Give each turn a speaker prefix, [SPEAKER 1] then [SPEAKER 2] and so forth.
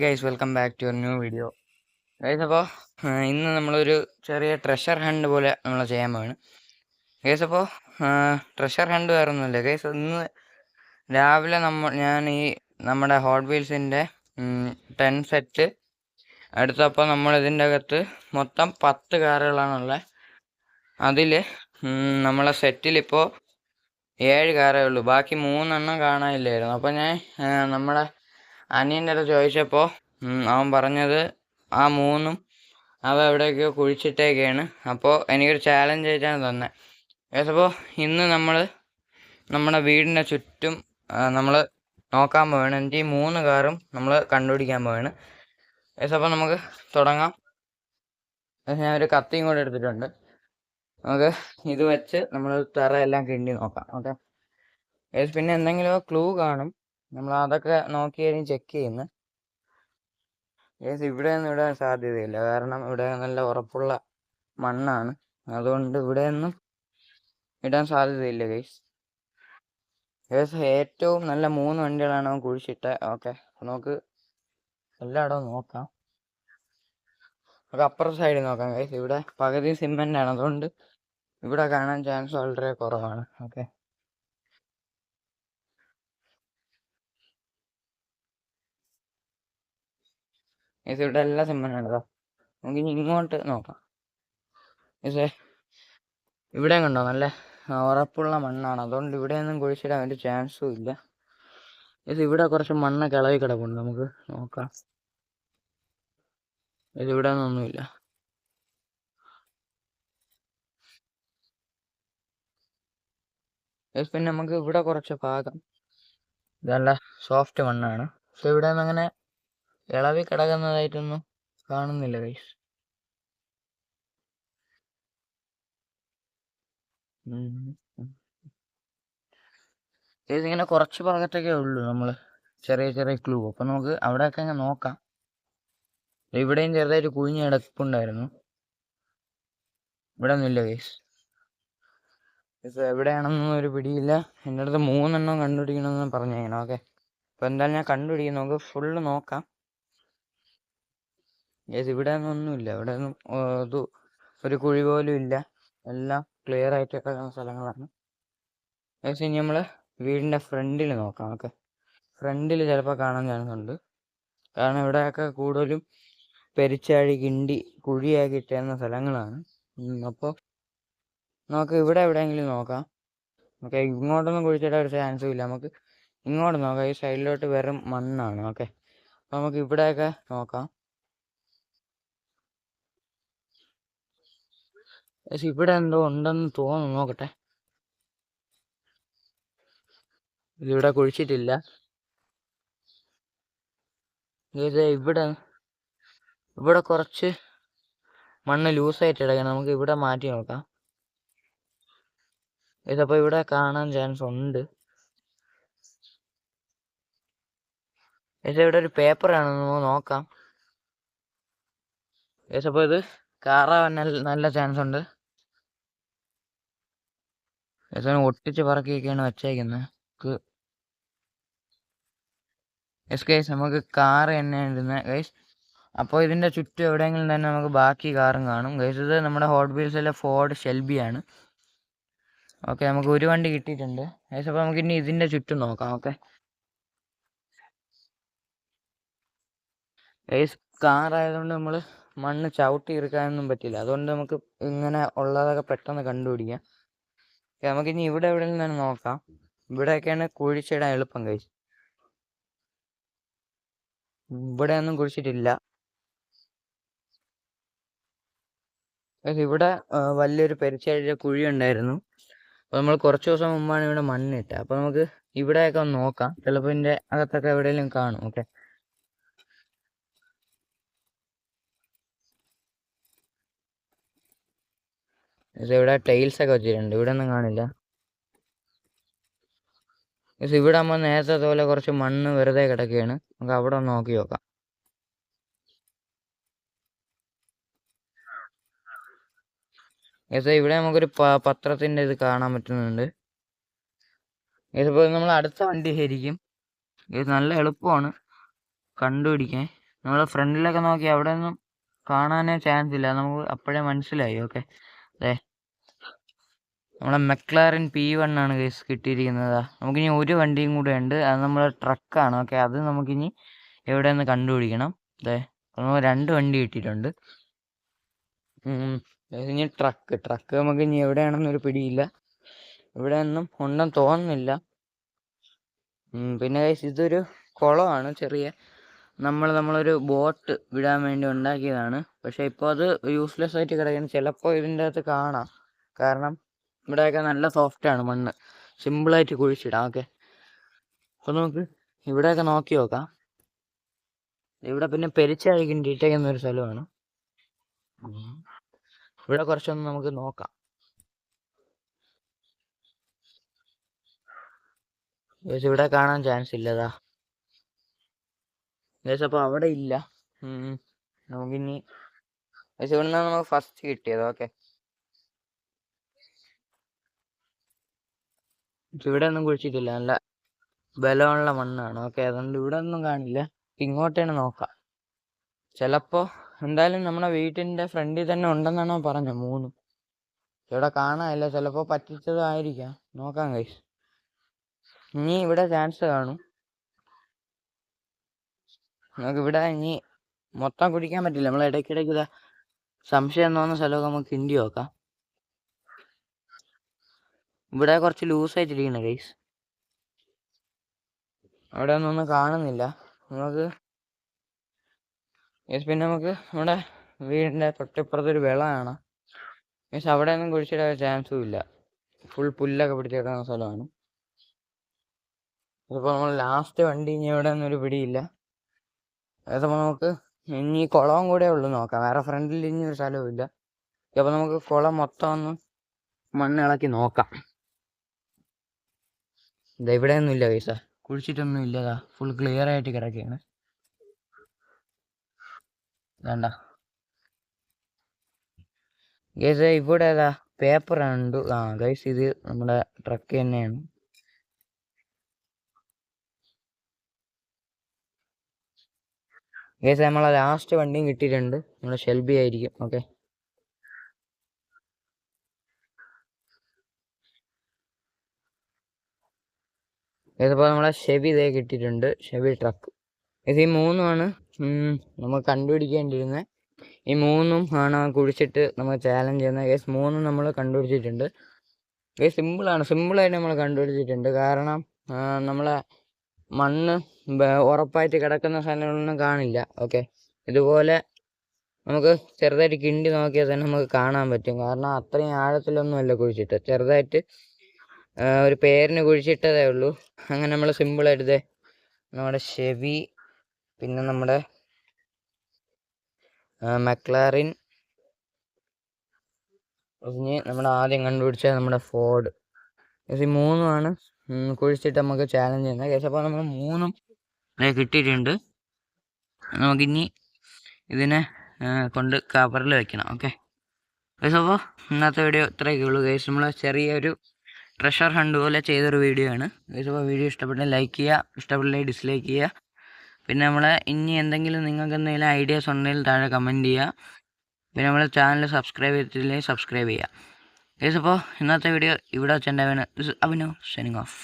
[SPEAKER 1] Guys welcome back to new video. Guys അപ്പോൾ ഇന്ന് നമ്മളൊരു ചെറിയ ട്രഷർ ഹണ്ട് പോലെ നമ്മൾ ചെയ്യാൻ പോവാണ്. ഗൈസ് അപ്പോൾ ട്രഷർ ഹണ്ട് വേറെ ഒന്നുമില്ല ഗൈസ്. ഇന്ന് രാവിലെ ഞാൻ നമ്മുടെ ഹോട്ട് വീൽസിൻ്റെ 10 സെറ്റ് എടുത്തപ്പോൾ നമ്മൾ ഇതിൻ്റെ അകത്ത് മൊത്തം 10 കാറുകളാണുള്ളത്. അതിൽ നമ്മളെ സെറ്റിലിപ്പോൾ 7 കാറേ ഉള്ളൂ. ബാക്കി 3 എണ്ണം കാണാനില്ലായിരുന്നു. അപ്പോൾ ഞാൻ നമ്മുടെ അനിയൻ്റെ അടുത്ത് ചോദിച്ചപ്പോൾ അവൻ പറഞ്ഞത് ആ 3ഉം അവ എവിടെയൊക്കെയോ കുഴിച്ചിട്ടേക്കാണ്. അപ്പോൾ എനിക്കൊരു ചാലഞ്ച് ആയിട്ടാണ് തന്നെ. അപ്പോൾ ഇന്ന് നമ്മൾ നമ്മുടെ വീടിൻ്റെ ചുറ്റും നമ്മൾ നോക്കാൻ പോവാണ്. എന്നിട്ട് ഈ 3 കാറും നമ്മൾ കണ്ടുപിടിക്കാൻ പോവാണ്. അപ്പോൾ നമുക്ക് തുടങ്ങാം. ഞാൻ ഒരു കത്തിയും കൂടെ എടുത്തിട്ടുണ്ട്. നമുക്ക് ഇത് വെച്ച് നമ്മൾ തറയെല്ലാം കിണ്ടി നോക്കാം. ഓക്കെ, പിന്നെ എന്തെങ്കിലും ക്ലൂ കാണും, നമ്മൾ അതൊക്കെ നോക്കിയായിരിക്കും ചെക്ക് ചെയ്യുന്നത്. ഇവിടെയൊന്നും ഇടാൻ സാധ്യതയില്ല, കാരണം ഇവിടെ നല്ല ഉറപ്പുള്ള മണ്ണാണ്. അതുകൊണ്ട് ഇവിടെയൊന്നും ഇടാൻ സാധ്യതയില്ല ഗൈസ്. ഏറ്റവും നല്ല 3 വണ്ടികളാണ് അവൻ കുഴിച്ചിട്ട്. ഓക്കെ, നമുക്ക് എല്ലായിടവും നോക്കാം. നമുക്ക് അപ്പുറത്തെ സൈഡിൽ നോക്കാം ഗൈസ്. ഇവിടെ പകുതി സിമെൻ്റ് ആണ്, അതുകൊണ്ട് ഇവിടെ കാണാൻ ചാൻസ് വളരെ കുറവാണ്. ഓക്കെ, ഇവിടെ എല്ലാം സിമെൻ്റ് ആണ്. നമുക്ക് ഇനി ഇങ്ങോട്ട് നോക്കാം. ഇവിടെ കണ്ടോ, നല്ല ഉറപ്പുള്ള മണ്ണാണ്. അതുകൊണ്ട് ഇവിടെയൊന്നും കുഴിച്ചിടാൻ വേണ്ടി ചാൻസും ഇല്ല. ഇവിടെ കുറച്ച് മണ്ണ് കിളവി കിടപ്പുണ്ട്, നമുക്ക് നോക്കാം. ഇവിടെ ഒന്നുമില്ല. പിന്നെ നമുക്ക് ഇവിടെ കുറച്ച് ഭാഗം നല്ല സോഫ്റ്റ് മണ്ണാണ്. പക്ഷെ ഇവിടെ ഒന്നും അങ്ങനെ ഇളവി കിടക്കുന്നതായിട്ടൊന്നും കാണുന്നില്ല ഗൈസ്. ഇങ്ങനെ കുറച്ച് ഭാഗത്തൊക്കെ ഉള്ളൂ നമ്മൾ ചെറിയ ചെറിയ ക്ലൂ. അപ്പൊ നമുക്ക് അവിടെയൊക്കെ അങ്ങ് നോക്കാം. ഇവിടെയും ചെറുതായിട്ട് കുഴിഞ്ഞ് കിടപ്പുണ്ടായിരുന്നു. ഇവിടെ ഒന്നുമില്ല ഗൈസ്. എവിടെയാണെന്നൊന്നും ഒരു പിടിയില്ല. എൻ്റെ അടുത്ത് 3 എണ്ണം കണ്ടുപിടിക്കണമെന്ന് പറഞ്ഞേക്കണം. ഓക്കെ, അപ്പോൾ എന്തായാലും ഞാൻ കണ്ടുപിടിക്കും. നമുക്ക് ഫുള്ള് നോക്കാം. ഇവിടെ ഒന്നുമില്ല. ഇവിടെ ഒന്നും ഇത് ഒരു കുഴി പോലും ഇല്ല. എല്ലാം ക്ലിയർ ആയിട്ട് കിടക്കുന്ന സ്ഥലങ്ങളാണ്. ഇനി നമ്മൾ വീടിൻ്റെ ഫ്രണ്ടിൽ നോക്കാം. ഓക്കെ, ഫ്രണ്ടിൽ ചിലപ്പോൾ കാണാൻ ചാൻസ് ഉണ്ട്, കാരണം ഇവിടെയൊക്കെ കൂടുതലും പെരിച്ചാഴി കിണ്ടി കുഴിയാക്കി ഇട്ടുന്ന സ്ഥലങ്ങളാണ്. അപ്പോൾ നമുക്ക് ഇവിടെ എവിടെയെങ്കിലും നോക്കാം. ഓക്കെ, ഇങ്ങോട്ടൊന്നും കുഴിച്ചിടാൻ ഒരു ചാൻസും ഇല്ല. നമുക്ക് ഇങ്ങോട്ട് നോക്കാം. ഈ സൈഡിലോട്ട് വെറും മണ്ണാണ്. ഓക്കെ, അപ്പോൾ നമുക്ക് ഇവിടെയൊക്കെ നോക്കാം. പക്ഷെ ഇവിടെ എന്തോ ഉണ്ടെന്ന് തോന്നുന്നു, നോക്കട്ടെ. ഇതിവിടെ കുഴിച്ചിട്ടില്ല. ഇവിടെ കുറച്ച് മണ്ണ് ലൂസായിട്ട് കിടക്കണം. നമുക്ക് ഇവിടെ മാറ്റി നോക്കാം. ഇതപ്പോൾ ഇവിടെ കാണാൻ ചാൻസ് ഉണ്ട്. ഇവിടെ ഒരു പേപ്പറാണെന്ന് നോക്കാം. അപ്പോൾ ഇത് കാറാൻ നല്ല ചാൻസ് ഉണ്ട്. ഒട്ടിച്ച് പറക്കിയൊക്കെയാണ് വെച്ചേക്കുന്നത്. ഗൈസ്, നമുക്ക് കാറ് തന്നെയാണ് ഇടുന്നത് ഗൈസ്. അപ്പോൾ ഇതിൻ്റെ ചുറ്റും എവിടെയെങ്കിലും തന്നെ നമുക്ക് ബാക്കി കാറും കാണും ഗൈസ്. ഇത് നമ്മുടെ ഹോട്ട് വീൽസിലെ ഫോർഡ് ഷെൽബിയാണ്. ഓക്കെ, നമുക്ക് ഒരു വണ്ടി കിട്ടിയിട്ടുണ്ട് ഗൈസ്. അപ്പോൾ നമുക്ക് ഇനി ഇതിൻ്റെ ചുറ്റും നോക്കാം. ഓക്കെ ഗൈസ്, കാറായതുകൊണ്ട് നമ്മൾ മണ്ണ് ചവിട്ടി ഇറുക്കാനൊന്നും പറ്റില്ല. അതുകൊണ്ട് നമുക്ക് ഇങ്ങനെ ഉള്ളതൊക്കെ പെട്ടെന്ന് കണ്ടുപിടിക്കാം. നമുക്കിനി ഇവിടെ എവിടെയെങ്കിലും തന്നെ നോക്കാം. ഇവിടെയൊക്കെയാണ് കുഴിച്ചിടാൻ എളുപ്പം ഗൈസ്. ഇവിടെ ഒന്നും കുഴിച്ചിട്ടില്ല. ഇവിടെ വലിയൊരു പെരിച്ചാഴിയുടെ കുഴി ഉണ്ടായിരുന്നു. അപ്പോൾ നമ്മൾ കുറച്ച് ദിവസം മുമ്പാണ് ഇവിടെ മണ്ണിട്ടത്. അപ്പോൾ നമുക്ക് ഇവിടെയൊക്കെ ഒന്ന് നോക്കാം. ചിലപ്പോൾ ഇതിൻ്റെ അകത്തൊക്കെ എവിടെയെങ്കിലും കാണും. ഓക്കെ, ഇവിടെ ടൈൽസ് ഒക്കെ വെച്ചിട്ടുണ്ട്. ഇവിടെ ഒന്നും കാണില്ല. ഇവിടെ ആകുമ്പോൾ നേരത്തെ പോലെ കുറച്ച് മണ്ണ് വെറുതെ കിടക്കുകയാണ്. നമുക്ക് അവിടെ ഒന്ന് നോക്കി നോക്കാം. ഇവിടെ നമുക്കൊരു പത്രത്തിൻ്റെ ഇത് കാണാൻ പറ്റുന്നുണ്ട്. ഇതിപ്പോൾ നമ്മൾ അടുത്ത വണ്ടി ശരിക്കും ഇത് നല്ല എളുപ്പമാണ് കണ്ടുപിടിക്കാൻ. നമ്മൾ ഫ്രണ്ടിലൊക്കെ നോക്കി അവിടെ ഒന്നും കാണാനേ ചാൻസ് ഇല്ല, നമുക്ക് അപ്പോഴേ മനസ്സിലായി. ഓക്കെ, അതെ, നമ്മളെ മെക്ലാറിൻ P1 ആണ് ഗൈസ് കിട്ടിയിരിക്കുന്നത്. നമുക്കിനി ഒരു വണ്ടിയും കൂടെ ഉണ്ട്, അത് നമ്മളെ ട്രക്കാണ്. ഓക്കെ, അത് നമുക്കിനി എവിടെ നിന്ന് കണ്ടുപിടിക്കണം. അതെ, നമ്മൾ 2 വണ്ടി കിട്ടിയിട്ടുണ്ട്. ഇനി ട്രക്ക് നമുക്ക് ഇനി എവിടെയാണെന്നൊരു പിടിയില്ല, ഇവിടെ ഒന്നും ഉണ്ടെന്ന് തോന്നുന്നില്ല. പിന്നെ ഗൈസ് ഇതൊരു കുളമാണ് ചെറിയ, നമ്മളൊരു ബോട്ട് വിടാൻ വേണ്ടി ഉണ്ടാക്കിയതാണ്. പക്ഷെ ഇപ്പോൾ അത് യൂസ്ലെസ് ആയിട്ട് കിടക്കുന്നു. ചിലപ്പോൾ ഇതിൻ്റെ അകത്ത് കാണാം, കാരണം ഇവിടെയൊക്കെ നല്ല സോഫ്റ്റാണ് മണ്ണ്, സിമ്പിളായിട്ട് കുഴിച്ചിടാം. ഓക്കെ, അപ്പോൾ നമുക്ക് ഇവിടെയൊക്കെ നോക്കി നോക്കാം. ഇവിടെ പിന്നെ പെരിച്ചാഴി കിണ്ടിയിട്ടേക്കുന്നൊരു സ്ഥലമാണ്. ഇവിടെ കുറച്ചൊന്ന് നമുക്ക് നോക്കാം. ഇവിടെ കാണാൻ ചാൻസ് ഇല്ലതാ അപ്പോൾ അവിടെ ഇല്ല. നമുക്കിനി ഇവിടെ നിന്നാണ് നമുക്ക് ഫസ്റ്റ് കിട്ടിയത്. ഓക്കെ, ഇവിടെ ഒന്നും കുഴിച്ചിട്ടില്ല, നല്ല ബലമുള്ള മണ്ണാണ്. ഓക്കെ, അതുകൊണ്ട് ഇവിടെ ഒന്നും കാണില്ല. ഇങ്ങോട്ടേണ് നോക്കാം. ചിലപ്പോൾ എന്തായാലും നമ്മുടെ വീട്ടിൻ്റെ ഫ്രണ്ടിൽ തന്നെ ഉണ്ടെന്നാണോ പറഞ്ഞത് 3. ഇവിടെ കാണാനില്ല, ചിലപ്പോൾ പറ്റിച്ചതായിരിക്കാം. നോക്കാം ഗൈസ്, ഇനി ഇവിടെ ചാൻസ് കാണും. നമുക്ക് ഇവിടെ ഇനി മൊത്തം കുടിക്കാൻ പറ്റില്ല, നമ്മൾ ഇടയ്ക്കിടയ്ക്ക് ഇതാ സംശയം തോന്നുന്ന സ്ഥലമൊക്കെ നമുക്ക് കിണ്ടി നോക്കാം. ഇവിടെ കുറച്ച് ലൂസായിട്ടിരിക്കണം ഗൈസ്, അവിടെ ഒന്നും കാണുന്നില്ല നമുക്ക്. പിന്നെ നമുക്ക് നമ്മുടെ വീടിൻ്റെ തൊട്ടിപ്പുറത്തൊരു വെള്ളമാണ് മീൻസ്, അവിടെ ഒന്നും കുഴിച്ചിടാൻ ചാൻസും ഇല്ല, ഫുൾ പുല്ലൊക്കെ പിടിച്ച് കിടക്കുന്ന സ്ഥലമാണ്. ഇതിപ്പോൾ നമ്മൾ ലാസ്റ്റ് വണ്ടി ഇനി എവിടെ ഒന്നൊരു പിടിയില്ല. അതപ്പോൾ നമുക്ക് ഇനി കുളവും കൂടെ ഉള്ളു നോക്കാം, വേറെ ഫ്രണ്ടിൽ ഇനി ഒരു സ്ഥലവും ഇല്ല. അപ്പോൾ നമുക്ക് കുളം മൊത്തം ഒന്ന് മണ്ണിളക്കി നോക്കാം. ഇതാ ഇവിടെ ഒന്നും ഇല്ല പൈസ, കുഴിച്ചിട്ടൊന്നും ഇല്ലതാ, ഫുൾ ക്ലിയർ ആയിട്ട് കിടക്കുകയാണ്. വേണ്ട ഗൈസ്, ഇവിടെ ഏതാ പേപ്പർ ഉണ്ട്. ഗൈസ് ഇത് നമ്മുടെ ട്രക്ക് തന്നെയാണ്. ഗൈസ് നമ്മളെ ലാസ്റ്റ് വണ്ടിയും കിട്ടിയിട്ടുണ്ട്, നമ്മുടെ ഷെൽബി ആയിരിക്കും. ഓക്കെ, ഇതിപ്പോൾ നമ്മളെ ഷെവി ഇതേ കിട്ടിയിട്ടുണ്ട്, ഷെവി ട്രക്ക്. ഇത് ഈ 3 നമുക്ക് കണ്ടുപിടിക്കേണ്ടിയിരുന്നത്. ഈ 3 ആണ് കുഴിച്ചിട്ട് നമ്മൾ ചാലഞ്ച് ചെയ്യുന്നത്. കേസ് 3 നമ്മൾ കണ്ടുപിടിച്ചിട്ടുണ്ട്. കേസ് സിമ്പിളായിട്ട് നമ്മൾ കണ്ടുപിടിച്ചിട്ടുണ്ട്. കാരണം നമ്മളെ മണ്ണ് ഉറപ്പായിട്ട് കിടക്കുന്ന സ്ഥലങ്ങളൊന്നും കാണില്ല. ഓക്കെ, ഇതുപോലെ നമുക്ക് ചെറുതായിട്ട് കിണ്ടി നോക്കിയാൽ തന്നെ നമുക്ക് കാണാൻ പറ്റും. കാരണം അത്രയും ആഴത്തിലൊന്നുമല്ല കുഴിച്ചിട്ട്, ചെറുതായിട്ട് ഒരു പേരിന് കുഴിച്ചിട്ടതേ ഉള്ളൂ. അങ്ങനെ നമ്മൾ സിമ്പിളായിട്ട് നമ്മുടെ ഷെവി, പിന്നെ നമ്മുടെ മെക്ലാറിൻ, ഇനി നമ്മൾ ആദ്യം കണ്ടുപിടിച്ച നമ്മുടെ ഫോർഡ്, ഈ 3 കുഴിച്ചിട്ട് നമുക്ക് ചാലഞ്ച് ചെയ്യുന്നത്. കേസ് അപ്പോൾ നമ്മൾ 3 കിട്ടിയിട്ടുണ്ട്. നമുക്കിനി ഇതിനെ കൊണ്ട് കവറിൽ വെക്കണം. ഓക്കെ കേസ്, അപ്പോൾ ഇന്നത്തെ വീഡിയോ ഇത്രയൊക്കെ ഉള്ളൂ കേസ്. നമ്മൾ ചെറിയൊരു ട്രഷർ ഹണ്ട് പോലെ ചെയ്തൊരു വീഡിയോ ആണ് കേസ്. അപ്പോൾ വീഡിയോ ഇഷ്ടപ്പെട്ടാൽ ലൈക്ക് ചെയ്യുക, ഇഷ്ടപ്പെട്ടില്ലെങ്കിൽ ഡിസ്ലൈക്ക് ചെയ്യുക. പിന്നെ നമ്മളെ ഇനി എന്തെങ്കിലും നിങ്ങൾക്ക് എന്തെങ്കിലും ഐഡിയാസ് ഉണ്ടെങ്കിൽ താഴെ കമൻറ്റ് ചെയ്യുക. പിന്നെ നമ്മുടെ ചാനൽ സബ്സ്ക്രൈബ് ചെയ്തിട്ടില്ലെങ്കിൽ സബ്സ്ക്രൈബ് ചെയ്യുക കേസ്. അപ്പോൾ ഇന്നത്തെ വീഡിയോ ഇവിടെ വെച്ചിട്ടുണ്ടാവുകയാണ്. Abhinav signing off.